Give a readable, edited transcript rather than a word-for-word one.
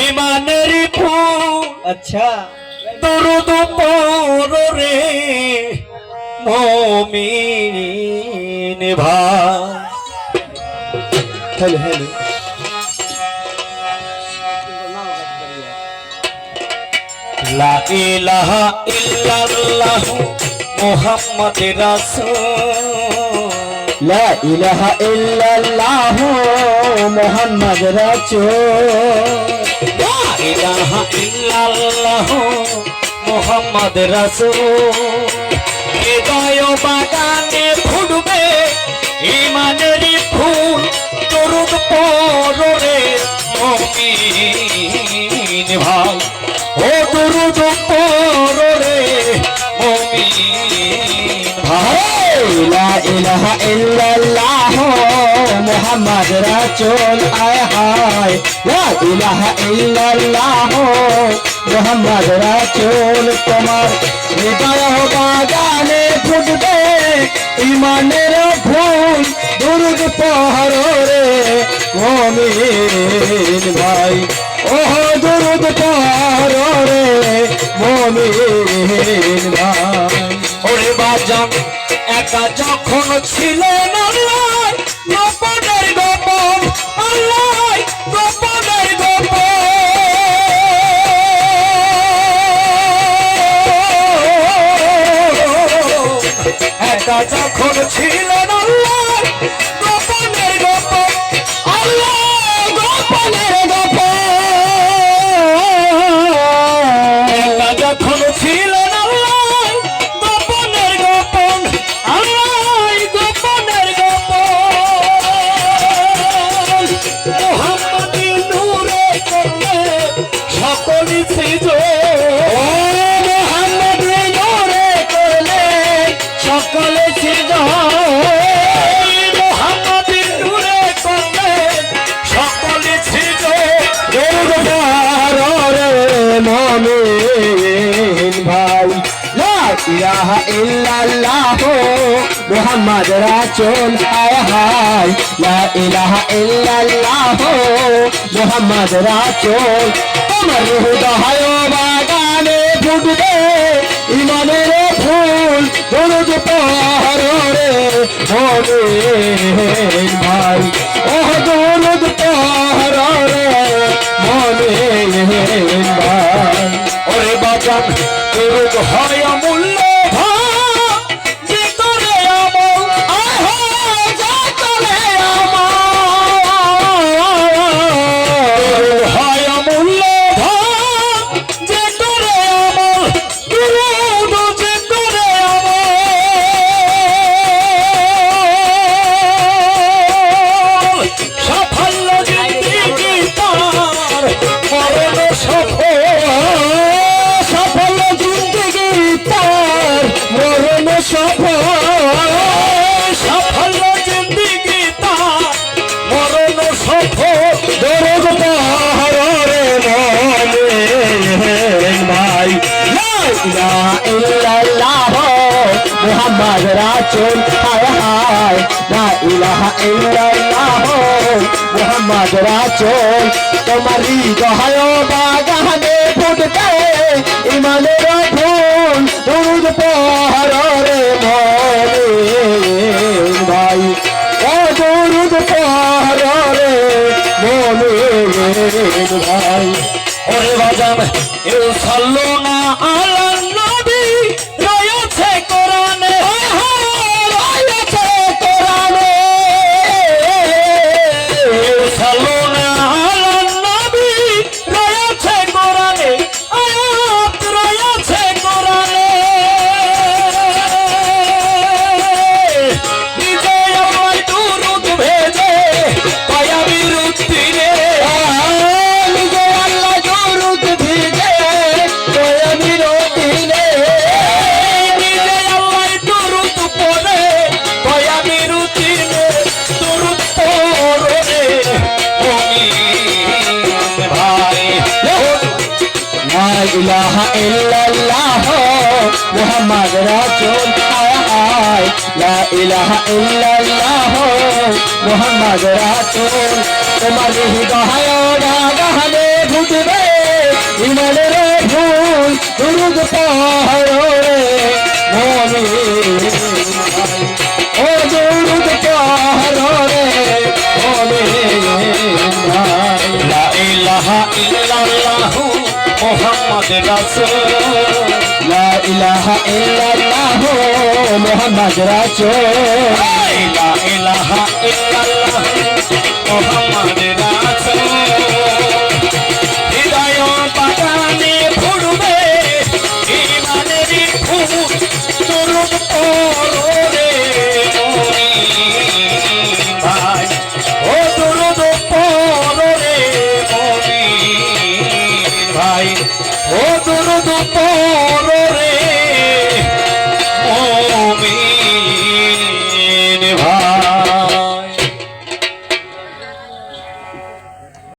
ইমানের ফুল আচ্ছা দরুদ পড়রে মুমিন ভাই। হ্যালো হ্যালো লা ইলাহা ইল্লাল্লাহ মুহাম্মদ রাসূল লা ইলাহা ইল্লাল্লাহ মুহাম্মদ রাসূল লা ইলাহা ইল্লাল্লাহ মুহাম্মদ রাসূল হৃদয় বাগানে ফুটবে ইমানের ফুল দরুদ পড়রে মুমিন ভাই ও দরুদ পড়রে মুমিন ভাই। লা ইলাহা ইল্লাল্লাহ মুহাম্মদ রাসূল আয় হায় লা ইলাহা ইল্লাল্লাহ মুহাম্মদ রাসূল তোমার হৃদয় বাগানে ফুটবে ইমানের ফুল দরুদ পড়রে মুমিন ভাই ও দরুদ পড়রে মুমিন ভাই। ওরে বাজান একা যখন ছিলেন আল্লাহ গোপনের গোপন আল্লাহ গোপনের গোপন একা যখন ছিলেন আল্লাহ গোপনের গোপন আল্লাহ গোপনের গোপন একা যখন ছিলেন আল্লাহ গোপনের গোপন আল্লাহ গোপনের গোপন মুহাম্মাদি নূরে করলে সকলই সৃজন ও মুহাম্মাদি নূরে করলে সকলে সৃজন মুহাম্মাদি নূরে করলে সকলে সৃজন দরুদ পড়রে মুমিন ভাই লা ইলাহা ইল্লাল্লাহ মুহাম্মদ রাসূল আয় হায় লা ইলাহা ইল্লাল্লাহ মুহাম্মদ রাসূল তোমার হৃদয় বাগানে ফুটবে ইমানের ফুল দরুদ পড়রে মুমিন ভাই ও দরুদ পড়রে মুমিন ভাই। ওরে বাজান দরুদ হয় অমূল্য ধন যে করে আমল আয় হয় যা করে আমল দরুদ হয় অমূল্য ধন যে করে আমল দরুদ যে করে আমল সাফল্য জিন্দেগি তার মরণ সফল সফল জিন্দগি তার মরণ সফল সাফল্য জিন্দেগি তার মরণ সফল দরুদ পড়রে মুমিন ভাই লা ইলাহা ইল্লাল্লাহ মুহাম্মদ রাসূল হায় হায় লা ইলাহা ইল্লাল্লাহ মুহাম্মদ রাসূল তোমার হৃদয় বাগানে ফুটবে ইমানের ফুল দরুদ পড়রে মুমিন ভাই ও দরুদ পড়রে মুমিন ভাই। ওরে বাজান এও সাল্লো না আলা নবী রয়েছে কোরআনে রয়েছে কোরআনে এও সাল্লো না আলা নবী রয়েছে কোরআনে আয়াত রয়েছে কোরআনে নিজে আমায় দুরূদ ভেজে পায়াবির উত্তীরে নিজে আল্লাহ দরুদ ভিজে কয়ামির দিনে নিজে আল্লাহ দুরূদ পড়ে পায়াবির উত্তীরে দুরূদ পড়ে মুমিন ভাই। লা ইলাহা ইল্লাল্লাহ মুহাম্মদ রাসূল হায় হায় লা ইলাহা ইল্লাল্লাহ মুহাম্মদ রাসূল তোমার হৃদয় বাগানে পড়ো রে মমিন ভাই ও দুরুদ পড়ো রে মমিন ভাই লা ইলাহা ইল্লাল্লাহু মুহাম্মদ রাসূল লা ইলাহা ইল্লাল্লাহু মুহাম্মদ রাসূল লা ইলাহা ইল্লাল্লাহু মুহাম্মদ রাসূল হৃদয় বাগানে ফুটবে ঈমানের ফুল দুরূদ পড়ো রে মুমিন ভাই ও দুরূদ পড়ো রে মুমিন ভাই ও দুরূদ পড়ো রে